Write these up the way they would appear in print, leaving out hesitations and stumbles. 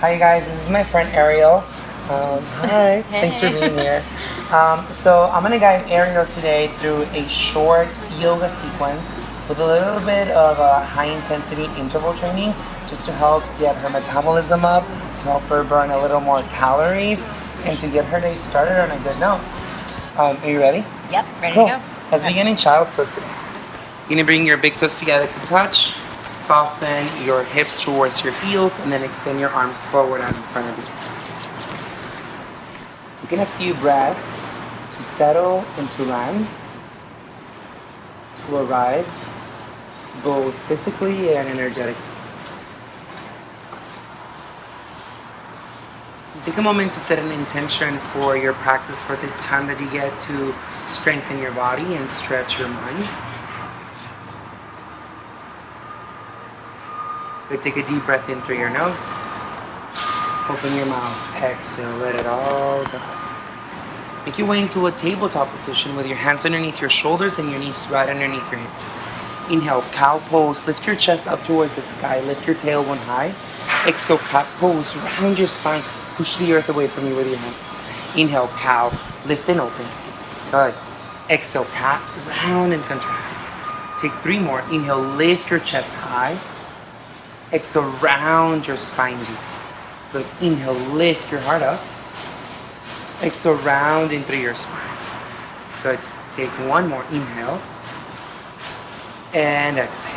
Hi guys, this is my friend Ariel. Hi, thanks for being here. So I'm gonna guide Ariel today through a short yoga sequence with a little bit of a high intensity interval training just to help get her metabolism up, to help her burn a little more calories, and to get her day started on a good note. Are you ready? Yep, ready Cool. to go. Let's begin in child's pose today. You're gonna bring your big toes together to touch. Soften your hips towards your heels and then extend your arms forward out in front of you. Taking a few breaths to settle and to land, to arrive both physically and energetically. Take a moment to set an intention for your practice for this time that you get to strengthen your body and stretch your mind. Good. Take a deep breath in through your nose. Open your mouth. Exhale. Let it all go. Make your way into a tabletop position with your hands underneath your shoulders and your knees right underneath your hips. Inhale, cow pose. Lift your chest up towards the sky. Lift your tailbone high. Exhale, cat pose. Round your spine. Push the earth away from you with your hands. Inhale, cow. Lift and open. Good. Exhale, cat. Round and contract. Take 3 more. Inhale, lift your chest high. Exhale, round your spine deep. Good. Inhale, lift your heart up. Exhale, round in through your spine. Good. Take 1 more. Inhale. And exhale.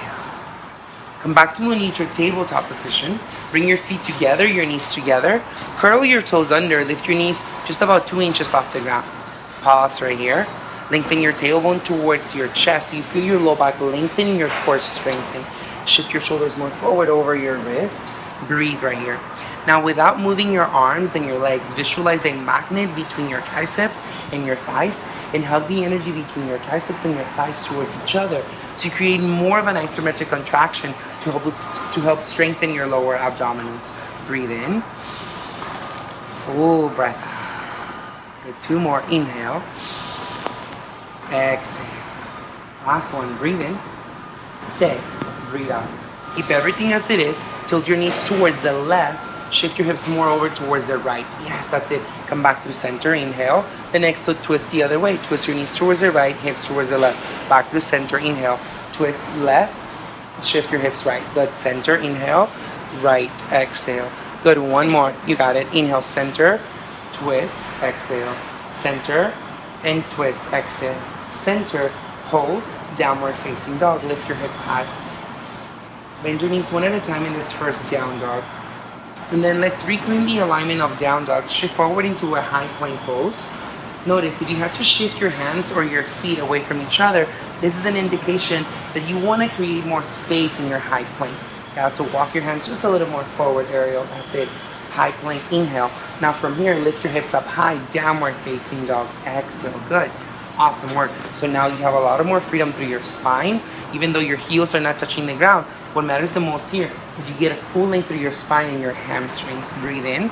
Come back to a neutral tabletop position. Bring your feet together, your knees together. Curl your toes under. Lift your knees just about 2 inches off the ground. Pause right here. Lengthen your tailbone towards your chest. So you feel your low back lengthen, your core strengthen. Shift your shoulders more forward over your wrist. Breathe right here. Now, without moving your arms and your legs, visualize a magnet between your triceps and your thighs and hug the energy between your triceps and your thighs towards each other. So you create more of an isometric contraction to help strengthen your lower abdominals. Breathe in. Full breath out. Good. 2 more. Inhale. Exhale. Last one. Breathe in. Stay. Breathe out. Keep everything as it is. Tilt your knees towards the left. Shift your hips more over towards the right. Yes, that's it. Come back through center. Inhale. Then exhale, twist the other way. Twist your knees towards the right, hips towards the left. Back through center. Inhale. Twist left. Shift your hips right. Good. Center. Inhale. Right. Exhale. Good. 1 more. You got it. Inhale. Center. Twist. Exhale. Center. And twist. Exhale. Center. Hold. Downward facing dog. Lift your hips high. Bend your knees 1 at a time in this first down dog. And then let's reclaim the alignment of down dogs. Shift forward into a high plank pose. Notice if you have to shift your hands or your feet away from each other, this is an indication that you want to create more space in your high plank. Yeah, so walk your hands just a little more forward, Ariel. That's it. High plank, inhale. Now from here, lift your hips up high, downward facing dog. Exhale. Good. Awesome work. So now you have a lot of more freedom through your spine, even though your heels are not touching the ground. What matters the most here is that you get a full length through your spine and your hamstrings. Breathe in.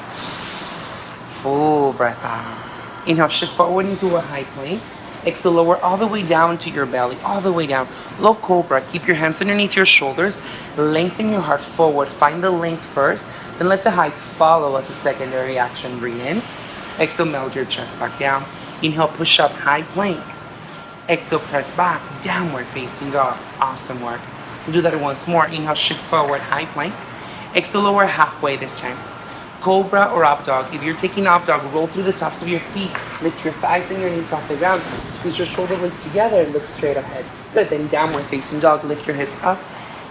Full breath out. Inhale, shift forward into a high plank. Exhale, lower all the way down to your belly, all the way down. Low cobra. Keep your hands underneath your shoulders. Lengthen your heart forward. Find the length first, then let the height follow as a secondary action. Breathe in. Exhale, melt your chest back down. Inhale, push up, high plank. Exhale, press back, downward facing dog. Awesome work. We'll do that once more. Inhale, shift forward, high plank. Exhale, lower halfway this time. Cobra or up dog. If you're taking up dog, roll through the tops of your feet. Lift your thighs and your knees off the ground. Squeeze your shoulder blades together and look straight ahead. Good. Then downward facing dog. Lift your hips up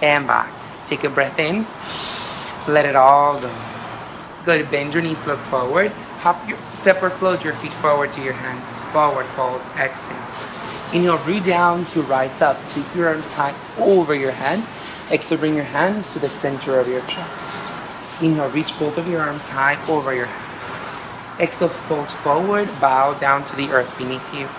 and back. Take a breath in. Let it all go. Good. Bend your knees, look forward. Hop your step or float your feet forward to your hands. Forward fold. Exhale. Inhale, root down to rise up. Sweep your arms high over your head. Exhale, bring your hands to the center of your chest. Inhale, reach both of your arms high over your head. Exhale, fold forward, bow down to the earth beneath you.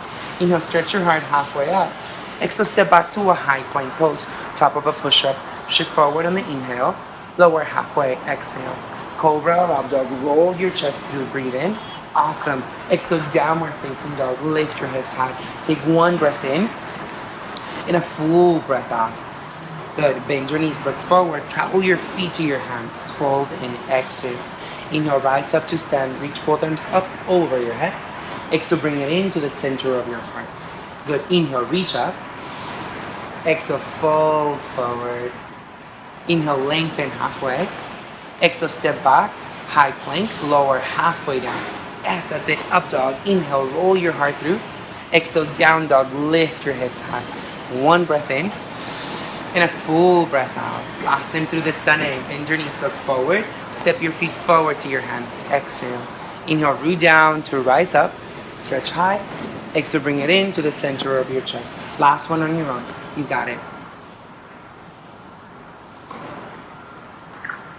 Inhale, stretch your heart halfway up. Exhale, step back to a high plank pose, top of a push-up. Shift forward on the inhale, lower halfway, exhale. Cobra or up dog, roll your chest through, breathe in. Awesome. Exhale, downward facing dog. Lift your hips high. Take 1 breath in and a full breath out. Good. Bend your knees, look forward. Travel your feet to your hands. Fold and exhale. Inhale, rise up to stand. Reach both arms up over your head. Exhale, bring it into the center of your heart. Good. Inhale, reach up. Exhale, fold forward. Inhale, lengthen halfway. Exhale, step back. High plank, lower halfway down. Yes, that's it. Up dog. Inhale, roll your heart through. Exhale, down dog. Lift your hips high. One breath in. And a full breath out. Last time through the stunning. Bend your knees, look forward. Step your feet forward to your hands. Exhale. Inhale, root down to rise up. Stretch high. Exhale, bring it into the center of your chest. Last one on your own. You got it.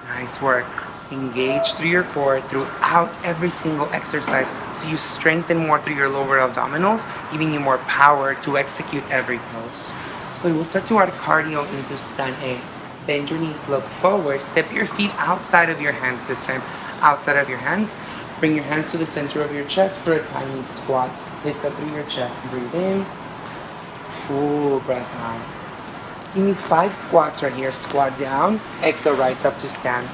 Nice work. Engage through your core throughout every single exercise so you strengthen more through your lower abdominals, giving you more power to execute every pose. Good. We'll start to add cardio into Sun A. Bend your knees, look forward. Step your feet outside of your hands this time. Outside of your hands. Bring your hands to the center of your chest for a tiny squat. Lift up through your chest. Breathe in. Full breath out. Give me 5 squats right here. Squat down. Exhale, rise up to stand.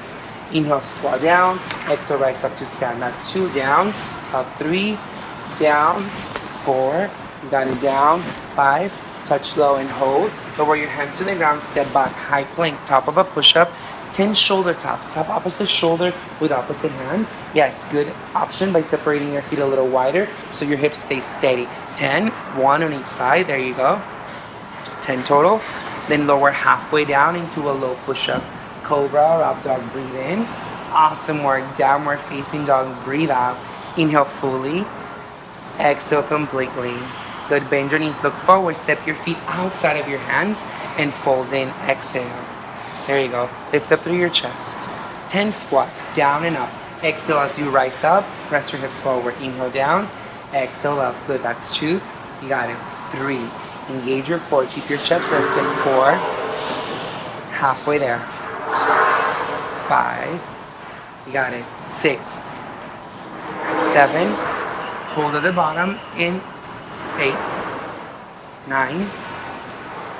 Inhale, squat down. Exhale, rise up to stand. That's 2 down. Up 3. Down. 4. You got it down. 5. Touch low and hold. Lower your hands to the ground. Step back. High plank. Top of a push-up. 10 shoulder taps. Tap opposite shoulder with opposite hand. Yes, good option by separating your feet a little wider so your hips stay steady. 10. 1 on each side. There you go. 10 total. Then lower halfway down into a low push-up. Cobra or up dog. Breathe in. Awesome work. Downward facing dog. Breathe out. Inhale fully. Exhale completely. Good. Bend your knees. Look forward. Step your feet outside of your hands and fold in. Exhale. There you go. Lift up through your chest. 10 squats. Down and up. Exhale as you rise up. Press your hips forward. Inhale down. Exhale up. Good. That's 2. You got it. 3. Engage your core. Keep your chest lifted. 4. Halfway there. 5. You got it. 6. 7. Hold at the bottom in 8. 9.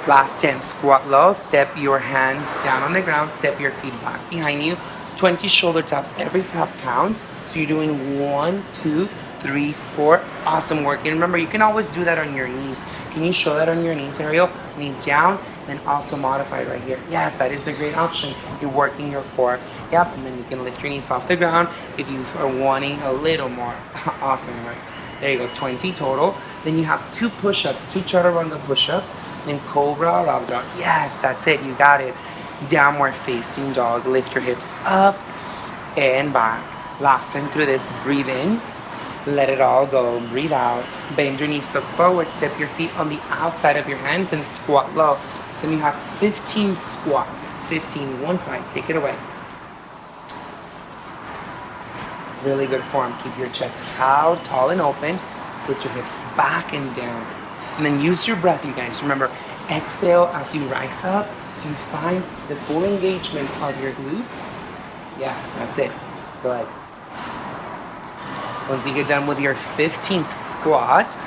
Last 10. Squat low. Step your hands down on the ground. Step your feet back behind you. 20 shoulder taps. Every tap counts. So you're doing 1, 2, 3, 4. Awesome work. And remember, you can always do that on your knees. Can you show that on your knees, Ariel? Knees down, and also modify right here. Yes, that is a great option. You're working your core. Yep, and then you can lift your knees off the ground if you are wanting a little more. Awesome work. There you go, 20 total. Then you have 2 push-ups, 2 chaturanga push-ups, then cobra or up dog. Yes, that's it, you got it. Downward facing dog. Lift your hips up and back. Last time through this, breathe in. Let it all go. Breathe out. Bend your knees, look forward. Step your feet on the outside of your hands and squat low. So you have 15 squats. 15, 1, 5. Take it away. Really good form. Keep your chest proud, tall and open. Sit your hips back and down. And then use your breath, you guys. Remember, exhale as you rise up. So you find the full engagement of your glutes. Yes, that's it. Good. Once you get done with your 15th squat,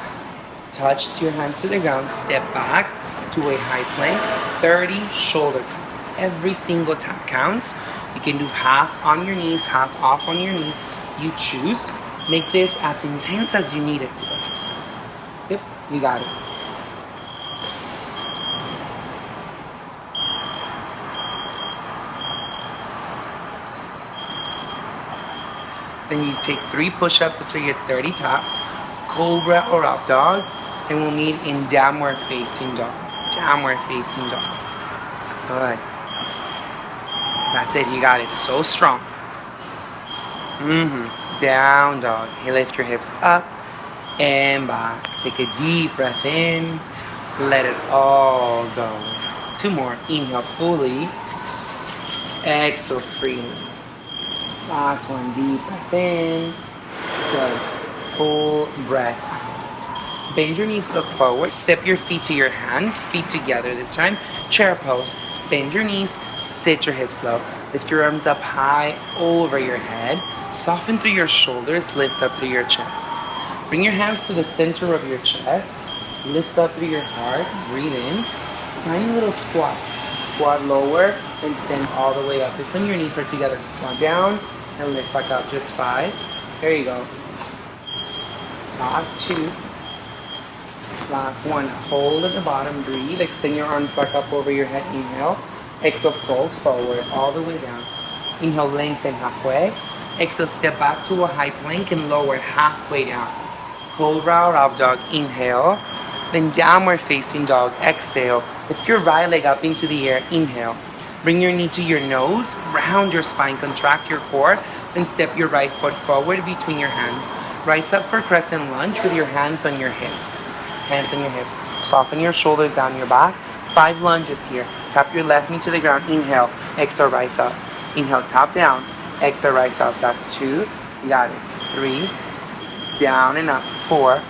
touch your hands to the ground, step back to a high plank, 30 shoulder taps. Every single tap counts. You can do half on your knees, half off on your knees. You choose. Make this as intense as you need it to. Yep, you got it. Then you take 3 push-ups after you get 30 taps, cobra or up dog, and we'll meet in downward facing dog. Downward facing dog. Good. That's it, you got it. So strong. Down dog. You lift your hips up and back. Take a deep breath in. Let it all go. 2 more. Inhale fully. Exhale freely. Last one, deep breath in. Good. Full breath out. Bend your knees, look forward. Step your feet to your hands, feet together this time. Chair pose. Bend your knees, sit your hips low. Lift your arms up high over your head. Soften through your shoulders, lift up through your chest. Bring your hands to the center of your chest. Lift up through your heart. Breathe in. Tiny little squats. Squat lower and stand all the way up. This time your knees are together. Squat down and lift back up. Just 5. There you go. Last 2. Last 1. Hold at the bottom. Breathe. Extend your arms back up over your head. Inhale. Exhale, fold forward all the way down. Inhale, lengthen halfway. Exhale, step back to a high plank and lower halfway down. Cobra or up dog. Inhale. Then downward facing dog. Exhale. Lift your right leg up into the air. Inhale. Bring your knee to your nose. Round your spine. Contract your core. Then step your right foot forward between your hands. Rise up for crescent lunge with your hands on your hips. Hands on your hips. Soften your shoulders down your back. 5 lunges here. Tap your left knee to the ground. Inhale. Exhale, rise up. Inhale, tap down. Exhale, rise up. That's 2. You got it. 3. Down and up. 4.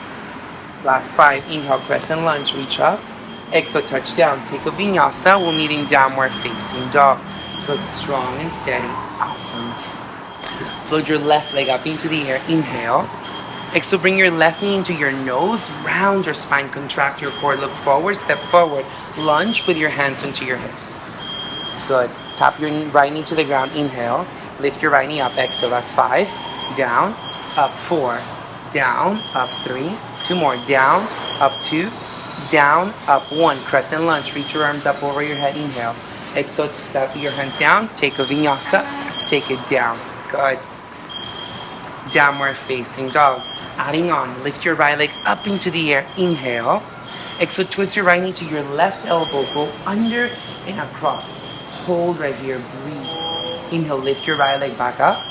Last 5. Inhale, crescent lunge. Reach up. Exhale, touch down. Take a vinyasa. We'll meet in downward facing dog. Look strong and steady. Awesome. Float your left leg up into the air. Inhale. Exhale, bring your left knee into your nose. Round your spine. Contract your core. Look forward. Step forward. Lunge with your hands into your hips. Good. Tap your right knee to the ground. Inhale. Lift your right knee up. Exhale. That's 5. Down. Up. 4. Down. Up. 3. 2 more. Down. Up. 2. Down. Up. 1. Crescent lunge. Reach your arms up over your head. Inhale. Exhale. Step your hands down. Take a vinyasa. Take it down. Good. Downward facing dog. Adding on. Lift your right leg up into the air. Inhale. Exhale. Twist your right knee to your left elbow. Go under and across. Hold right here. Breathe. Inhale. Lift your right leg back up.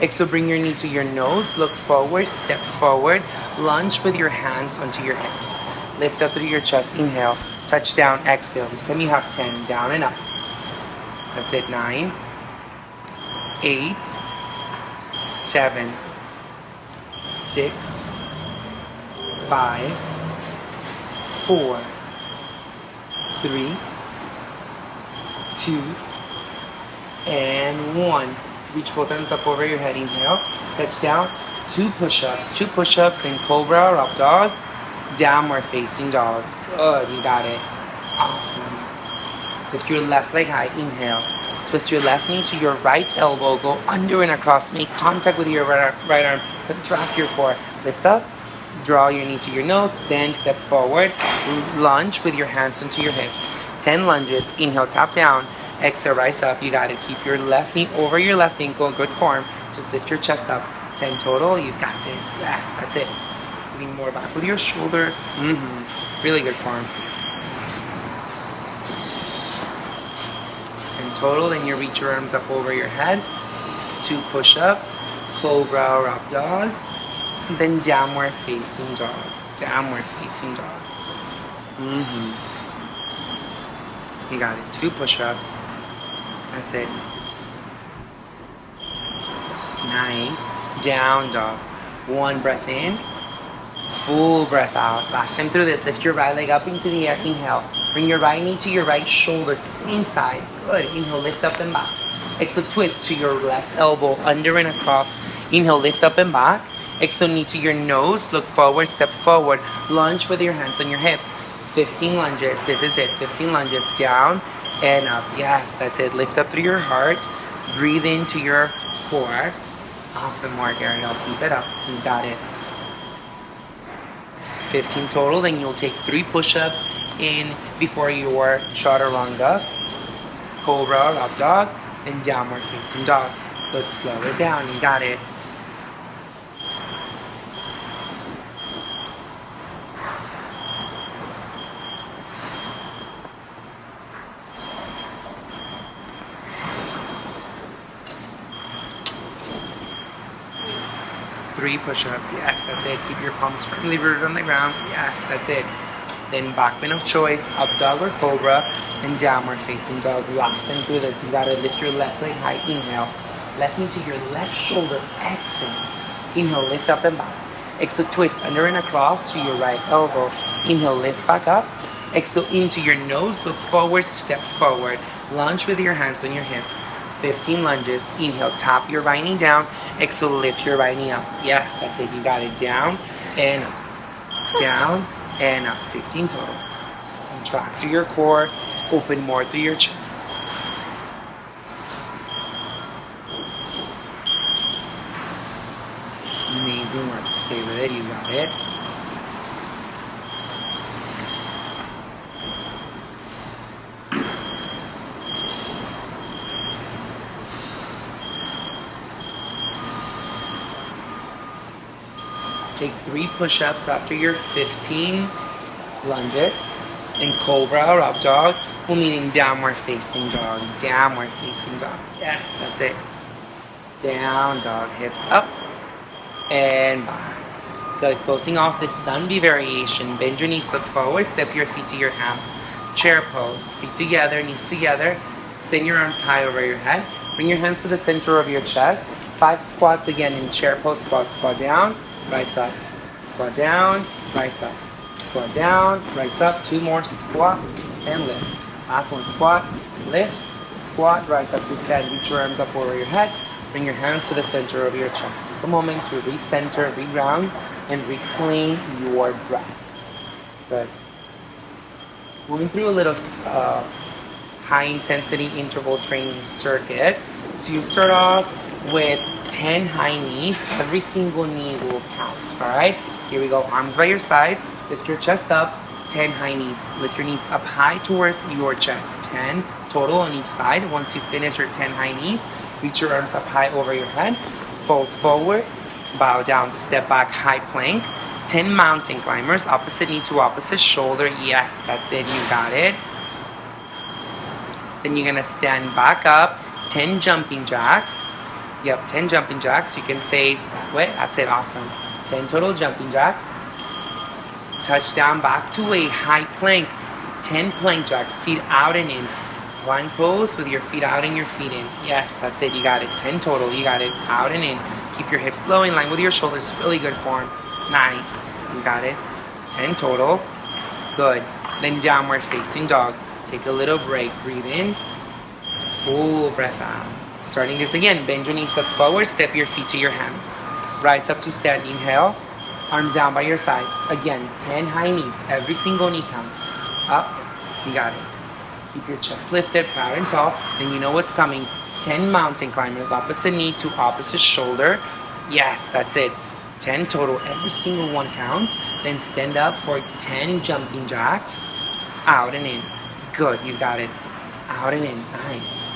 Exhale. Bring your knee to your nose. Look forward. Step forward. Lunge with your hands onto your hips. Lift up through your chest. Inhale. Touch down. Exhale. This time you have 10. Down and up. That's it. 9. 8. 7. 6. 5. 4. 3. 2. And 1. Reach both arms up over your head. Inhale. Touch down. 2 push-ups. 2 push-ups. Then cobra or up dog. Downward facing dog. Good. You got it. Awesome. Lift your left leg high. Inhale. Twist your left knee to your right elbow. Go under and across. Make contact with your right arm. Contract your core. Lift up. Draw your knee to your nose. Then step forward. Lunge with your hands into your hips. 10 lunges. Inhale, tap down. Exhale, rise up. You got it. Keep your left knee over your left ankle. Good form. Just lift your chest up. 10 total. You've got this. Yes, that's it. Lean more back with your shoulders. Really good form. 10 total. Then you reach your arms up over your head. 2 push-ups. Cobra or up dog. Then downward facing dog. Downward facing dog. You got it. 2 push-ups. That's it. Nice. Down dog. 1 breath in. Full breath out. Last time through this. Lift your right leg up into the air. Inhale. Bring your right knee to your right shoulder. Same side. Good. Inhale. Lift up and back. Exhale. Twist to your left elbow. Under and across. Inhale. Lift up and back. Exhale. Knee to your nose. Look forward. Step forward. Lunge with your hands on your hips. 15 lunges. This is it. 15 lunges. Down and up. Yes, that's it. Lift up through your heart. Breathe into your core. Awesome work, Ariel. Keep it up. You got it. 15 total. Then you'll take 3 push-ups in before your chaturanga. Cobra, up dog, and downward facing dog. Let's slow it down. You got it. Three push-ups. Yes, that's it. Keep your palms firmly rooted on the ground. Yes, that's it. Then back bend of choice, up dog or cobra, and downward facing dog. Last time through this, you gotta lift your left leg high. Inhale. Left knee to your left shoulder. Exhale. Inhale, lift up and back. Exhale, twist under and across to your right elbow. Inhale, lift back up. Exhale, into your nose. Look forward, step forward. Lunge with your hands on your hips. 15 lunges. Inhale, tap your right knee down. Exhale, lift your right knee up. Yes, that's it. You got it. Down and up. Down and up. 15 total. Contract through your core. Open more through your chest. amazing work. Stay with it. You got it. Take 3 push-ups after your 15 lunges. In cobra or up dog, we'll meet in downward facing dog. Downward facing dog. Yes, that's it. Down dog, hips up and back. Good. Closing off the sunbeam variation. Bend your knees, look forward, step your feet to your hands. Chair pose. Feet together, knees together. Extend your arms high over your head. Bring your hands to the center of your chest. 5 squats again in chair pose. Squat, squat down, rise up. Squat down, rise up. Squat down, rise up. 2 more, squat and lift. Last one, squat, lift, squat, rise up to stand. Reach your arms up over your head. Bring your hands to the center of your chest. Take a moment to recenter, reground, and reclaim your breath. Good. Moving through a little high intensity interval training circuit. So you start off with 10 high knees. Every single knee will count, all right? Here we go, arms by your sides. Lift your chest up, 10 high knees. Lift your knees up high towards your chest. 10 total on each side. Once you finish your 10 high knees, reach your arms up high over your head. Fold forward, bow down, step back, high plank. 10 mountain climbers, opposite knee to opposite shoulder. Yes, that's it, you got it. Then you're gonna stand back up, 10 jumping jacks. Yep, 10 jumping jacks. You can face that way. That's it, awesome. 10 total jumping jacks. Touch down back to a high plank. 10 plank jacks, feet out and in. Plank pose with your feet out and your feet in. Yes, that's it, you got it. 10 total, you got it. Out and in. Keep your hips low in line with your shoulders. Really good form. Nice, you got it. 10 total. Good. Then downward facing dog. Take a little break. Breathe in. Full breath out. Starting this again. Bend your knees, step forward. Step your feet to your hands. Rise up to stand. Inhale. Arms down by your sides. Again, 10 high knees. Every single knee counts. Up. You got it. Keep your chest lifted, proud and tall. Then you know what's coming. 10 mountain climbers. Opposite knee to opposite shoulder. Yes, that's it. 10 total. Every single one counts. Then stand up for 10 jumping jacks. Out and in. Good. You got it. Out and in. Nice.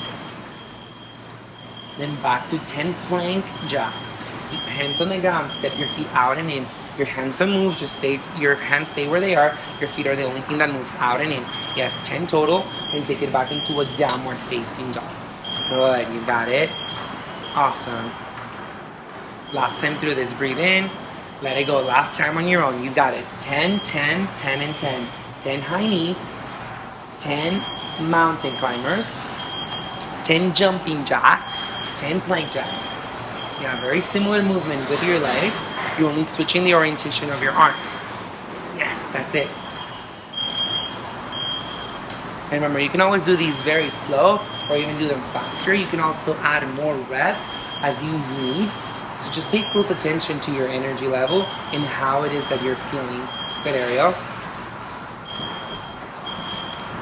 Then back to 10 plank jacks. Hands on the ground. Step your feet out and in. Your hands don't move. Just stay. Your hands stay where they are. Your feet are the only thing that moves out and in. Yes, 10 total. And take it back into a downward facing dog. Good. You got it. Awesome. Last time through this. Breathe in. Let it go. Last time on your own. You got it. 10, 10, 10, and 10. 10 high knees. 10 mountain climbers. 10 jumping jacks. 10 plank jacks. Yeah, very similar movement with your legs. You're only switching the orientation of your arms. Yes, that's it. And remember, you can always do these very slow or even do them faster. You can also add more reps as you need. So just pay close attention to your energy level and how it is that you're feeling. Good, Ariel.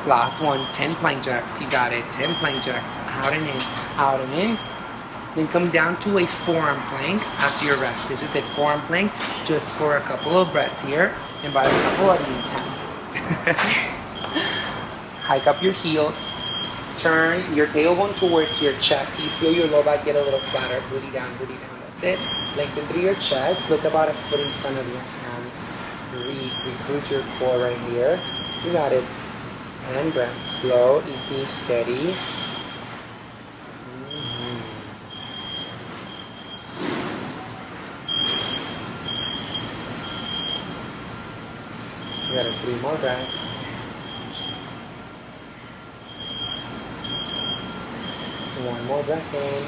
Last one, 10 plank jacks. You got it. 10 plank jacks. Out and in. Out and in. Then come down to a forearm plank as your rest. This is a forearm plank just for a couple of breaths here. And by a couple, I mean 10. Hike up your heels. Turn your tailbone towards your chest. You feel your low back get a little flatter. Booty down, booty down. That's it. Lengthen through your chest. Look about a foot in front of your hands. Recruit your core right here. You got it. 10 breaths. Slow, easy, steady. You got it. 3 more breaths. One more breath in.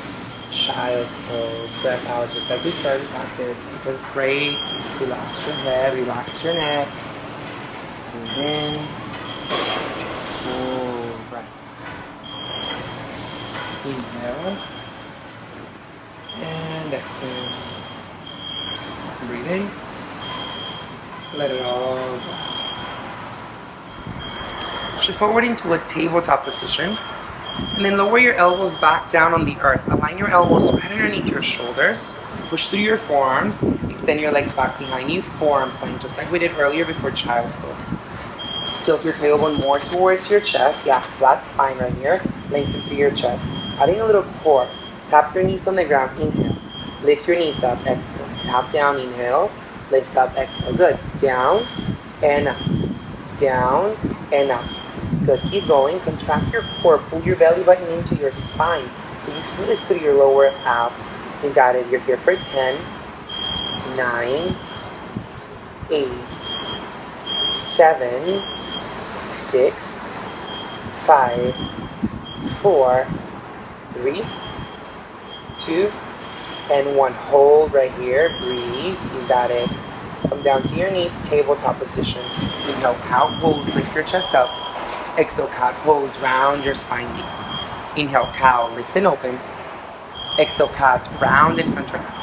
Child's pose. Breath out just like we started practice. Super great. Relax your head. Relax your neck. Breathe in. Full breath. Inhale. And exhale. Breathe in. Let it all go. Shift forward into a tabletop position. And then lower your elbows back down on the earth. Align your elbows right underneath your shoulders. Push through your forearms. Extend your legs back behind you. Forearm plank, just like we did earlier before child's pose. Tilt your tailbone more towards your chest. Yeah, flat spine right here. Lengthen through your chest. Adding a little core. Tap your knees on the ground. Inhale. Lift your knees up. Exhale. Tap down. Inhale. Lift up. Exhale. Good. Down and up. Down and up. Good. Keep going. Contract your core. Pull your belly button into your spine. So you feel this through your lower abs. You got it. You're here for 10, 9, 8, 7, 6, 5, 4, 3, 2, and 1. Hold right here. Breathe. You got it. Come down to your knees. Tabletop position. Inhale. Cow pose. Lift your chest up. Exhale. Cat pose. Round your spine deep. Inhale. Cow. Lift and open. Exhale. Cat. Round and contract.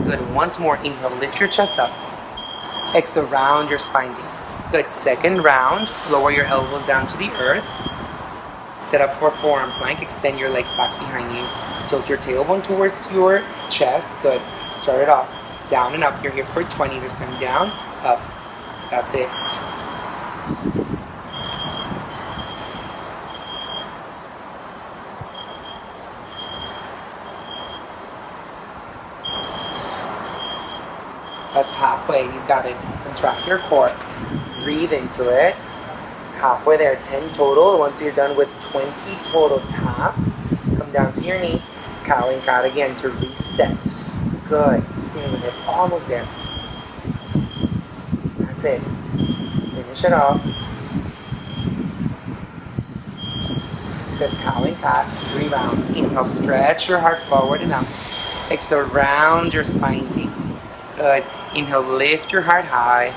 Good. Once more. Inhale. Lift your chest up. Exhale. Round your spine deep. Good. Second round. Lower your elbows down to the earth. Set up for forearm plank. Extend your legs back behind you. Tilt your tailbone towards your chest. Good. Start it off. Down and up. You're here for 20. This time down, up. That's it. That's halfway. You got it. Contract your core. Breathe into it. Halfway there. 10 total. Once you're done with 20 total taps, come down to your knees. Cow and cat again to reset. Good. Stay with it. Almost there. That's it. Finish it off. Good. Cow and cat. 3 rounds. Inhale. Stretch your heart forward and up. Exhale. Round your spine deep. Good. Inhale. Lift your heart high.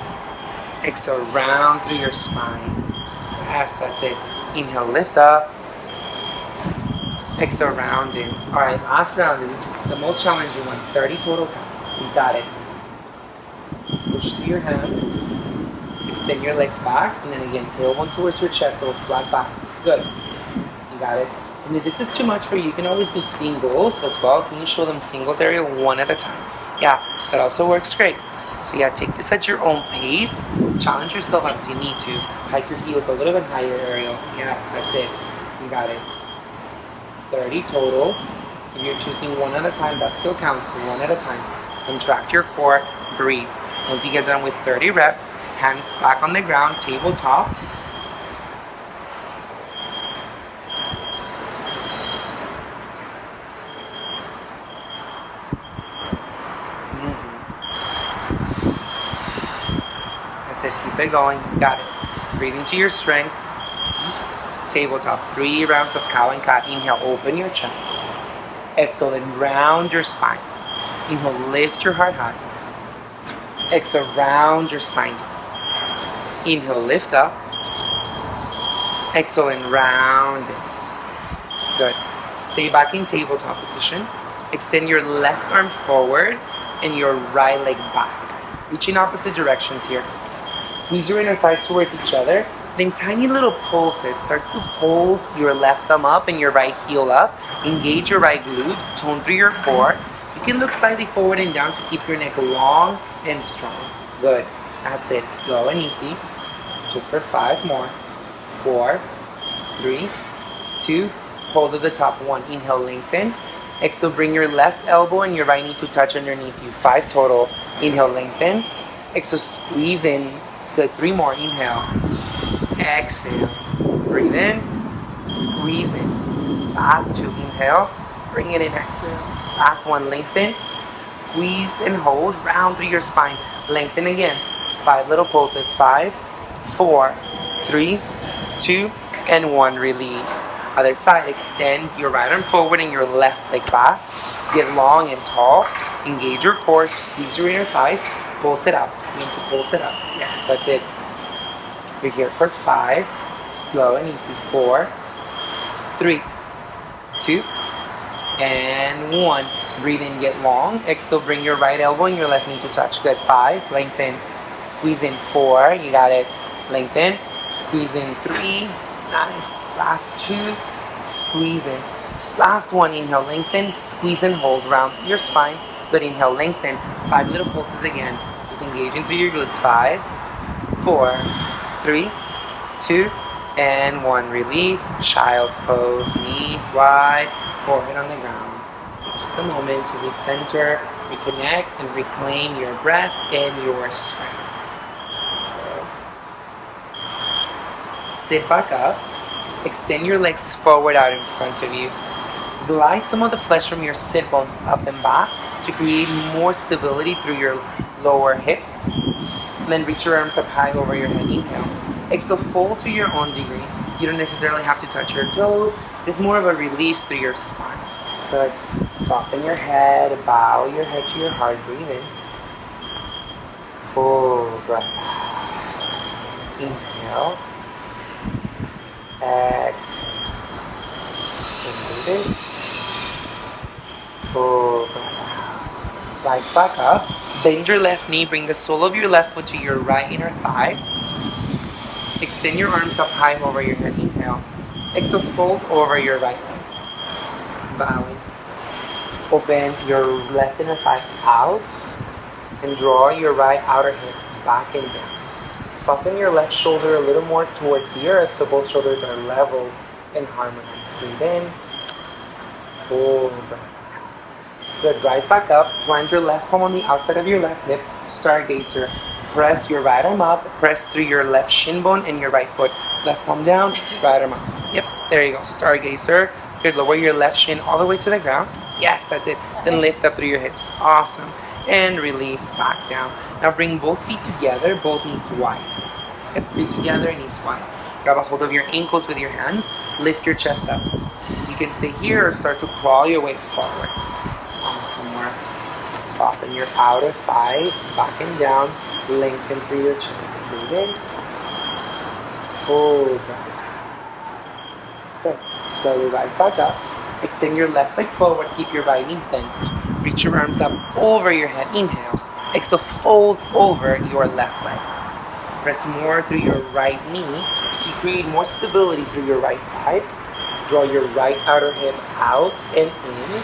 Exhale. Round through your spine. Yes, that's it. Inhale. Lift up. Exhale, round in. Alright, last round. This is the most challenging one. 30 total taps. You got it. Push through your hands. Extend your legs back. And then again, tailbone towards your chest, so flat back. Good. You got it. And if this is too much for you, you can always do singles as well. Can you show them singles area one at a time? Yeah, that also works great. So yeah, take this at your own pace. Challenge yourself as you need to. Hike your heels a little bit higher, Ariel. Yes, that's it. You got it. 30 total. If you're choosing one at a time, that still counts. One at a time. Contract your core. Breathe. Once you get done with 30 reps, hands back on the ground, tabletop. That's it. Keep it going. Got it. Breathe into your strength. Tabletop. 3 rounds of cow and cat. Inhale, open your chest. Exhale, and round your spine. Inhale, lift your heart high. Exhale, round your spine. Inhale, lift up. Exhale, and round it. Good. Stay back in tabletop position. Extend your left arm forward and your right leg back. Reach in opposite directions here. Squeeze your inner thighs towards each other. Then tiny little pulses. Start to pulse your left thumb up and your right heel up. Engage your right glute. Tone through your core. You can look slightly forward and down to keep your neck long and strong. Good. That's it. Slow and easy. Just for 5 more. 4, 3, 2. Hold at the top. 1. Inhale, lengthen. Exhale, bring your left elbow and your right knee to touch underneath you. 5 total. Inhale, lengthen. Exhale, squeeze in. Good. 3 more. Inhale. Exhale. Breathe in. Squeeze in. Last 2. Inhale. Bring it in. Exhale. Last 1. Lengthen. Squeeze and hold. Round through your spine. Lengthen again. 5 little pulses. 5, 4, 3, 2, and 1. Release. Other side. Extend your right arm forward and your left leg back. Get long and tall. Engage your core. Squeeze your inner thighs. Pulse it out. Begin to pulse it out. Yes, that's it. You're here for 5. Slow and easy. 4, 3, 2, and 1. Breathe in, get long. Exhale, bring your right elbow and your left knee to touch. Good. 5. Lengthen. Squeeze in. 4. You got it. Lengthen. Squeeze in. 3. Nice. Last 2. squeeze in. Last one, inhale, lengthen, squeeze and hold, round your spine. Good, inhale, lengthen. 5 little pulses again. Just engaging through your glutes. 5, 4, 3, 2, and 1. Release, child's pose, knees wide, forehead on the ground. Take just a moment to recenter, reconnect, and reclaim your breath and your strength. Sit back up. Extend your legs forward out in front of you. Glide some of the flesh from your sit bones up and back to create more stability through your lower hips. And then reach your arms up high over your head. Inhale. Exhale, fold to your own degree. You don't necessarily have to touch your toes. It's more of a release through your spine. Good. Soften your head, bow your head to your heart. Breathe in. Full breath. Inhale. Exhale. And breathe in. Full breath out. Rise back up. Bend your left knee. Bring the sole of your left foot to your right inner thigh. Extend your arms up high over your head. Inhale. Exhale, fold over your right leg. Bowing. Open your left inner thigh out. And draw your right outer hip back and down. Soften your left shoulder a little more towards the earth so both shoulders are leveled and harmonized. Breathe in. Full breath. Good. Rise back up. Plant your left palm on the outside of your left hip. Stargazer. Press your right arm up. Press through your left shin bone and your right foot. Left palm down. Right arm up. Yep. There you go. Stargazer. Good. Lower your left shin all the way to the ground. Yes, that's it. Then lift up through your hips. Awesome. And release back down. Now bring both feet together, both knees wide. Yep. Feet together, knees wide. Grab a hold of your ankles with your hands. Lift your chest up. You can stay here or start to crawl your way forward. Awesome work. Soften your outer thighs, back and down. Lengthen through your chest. Breathe in. Full breath. Good. Slowly rise back up. Extend your left leg forward. Keep your right knee bent. Reach your arms up over your head. Inhale. Exhale, fold over your left leg. Press more through your right knee so you create more stability through your right side. Draw your right outer hip out and in.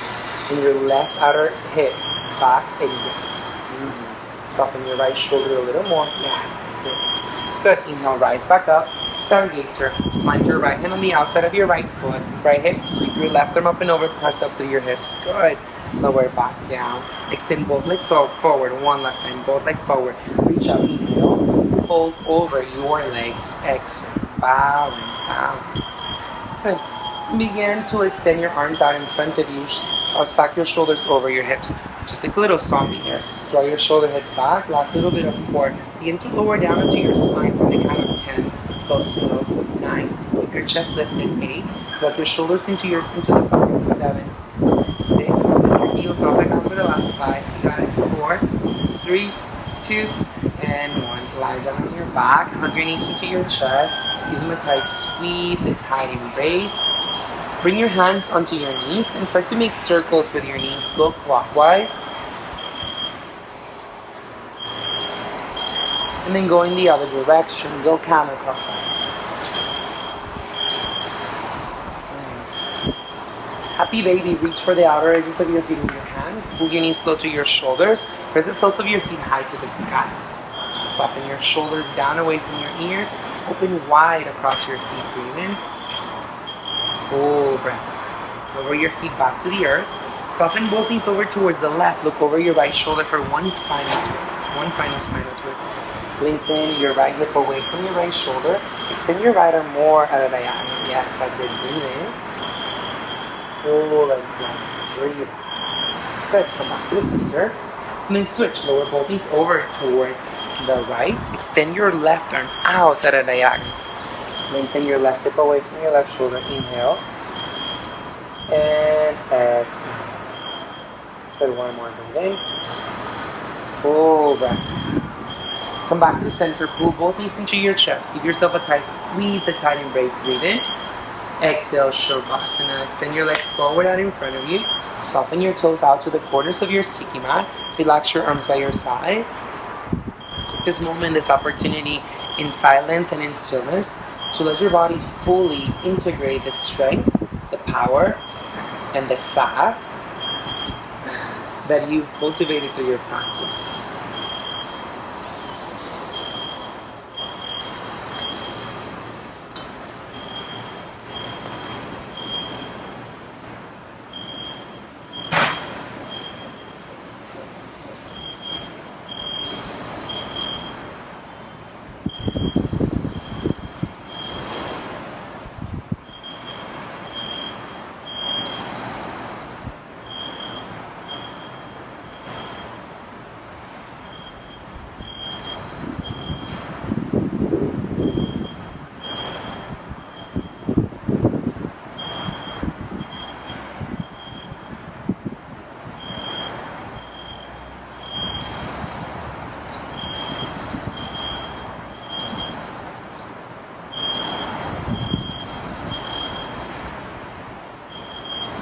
And your left outer hip back and down. Soften your right shoulder a little more. Yes, that's it. Good. Inhale, rise back up. Stargazer. Plant your right hand on the outside of your right foot. Right hip, sweep your left arm up and over. Press up through your hips. Good. Lower back down. Extend both legs forward. One last time. Both legs forward. Reach up. Inhale. Fold over your legs. Exhale. Bow and down. Good. Begin to extend your arms out in front of you. Stack your shoulders over your hips. Just like a little zombie here. Draw your shoulder heads back. Last little bit of core. Begin to lower down into your spine from the count of 10. Go slow. 9. Keep your chest lifted. 8. Drop your shoulders into the spine. 7. 6. Lift your heels off and down for the last 5. You got it. 4. 3. 2. And 1. Lie down on your back. Hug your knees into your chest. Give them a tight squeeze, a tight embrace. Bring your hands onto your knees and start to make circles with your knees. Go clockwise. And then go in the other direction. Go counterclockwise. Happy baby. Reach for the outer edges of your feet with your hands. Pull your knees slow to your shoulders. Press the soles of your feet high to the sky. Soften your shoulders down away from your ears. Open wide across your feet. Breathe in. Full breath. Lower your feet back to the earth. Soften both knees over towards the left. Look over your right shoulder for one spinal twist. One final spinal twist. Lengthen your right hip away from your right shoulder. Extend your right arm more at a diagonal. Yes, that's it. Breathe in. Full and slow. Breathe. Good. Come back to the center. And then switch. Lower both knees over towards the right. Extend your left arm out at a diagonal. Lengthen your left hip away from your left shoulder. Inhale. And exhale. Good. One more. Breathe in. Full breath. Come back to center. Pull both knees into your chest. Give yourself a tight squeeze, a tight embrace. Breathe in. Exhale, Shavasana. Extend your legs forward out in front of you. Soften your toes out to the corners of your sticky mat. Relax your arms by your sides. Take this moment, this opportunity in silence and in stillness to let your body fully integrate the strength, the power and the sass that you've cultivated through your practice.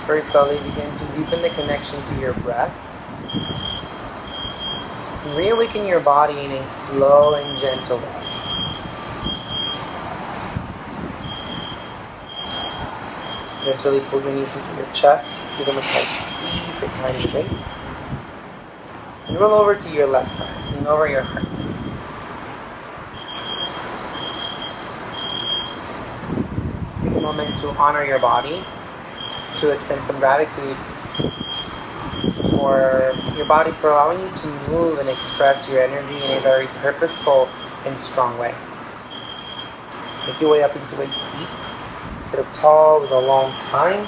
First, slowly begin to deepen the connection to your breath. And reawaken your body in a slow and gentle way. Eventually pull your knees into your chest, give them a tight squeeze, a tiny release. And roll over to your left side, lean over your heart space. Take a moment to honor your body, to extend some gratitude for your body for allowing you to move and express your energy in a very purposeful and strong way. Make your way up into a seat. Sit up tall with a long spine,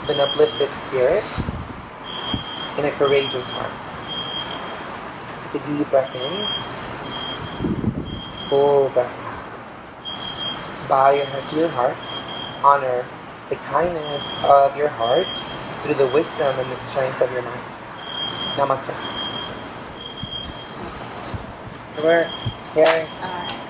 with an uplifted spirit, and a courageous heart. Take a deep breath in, full breath out. Bow your head to your heart. Honor the kindness of your heart through the wisdom and the strength of your mind. Namaste. Namaste. Over here. Alright.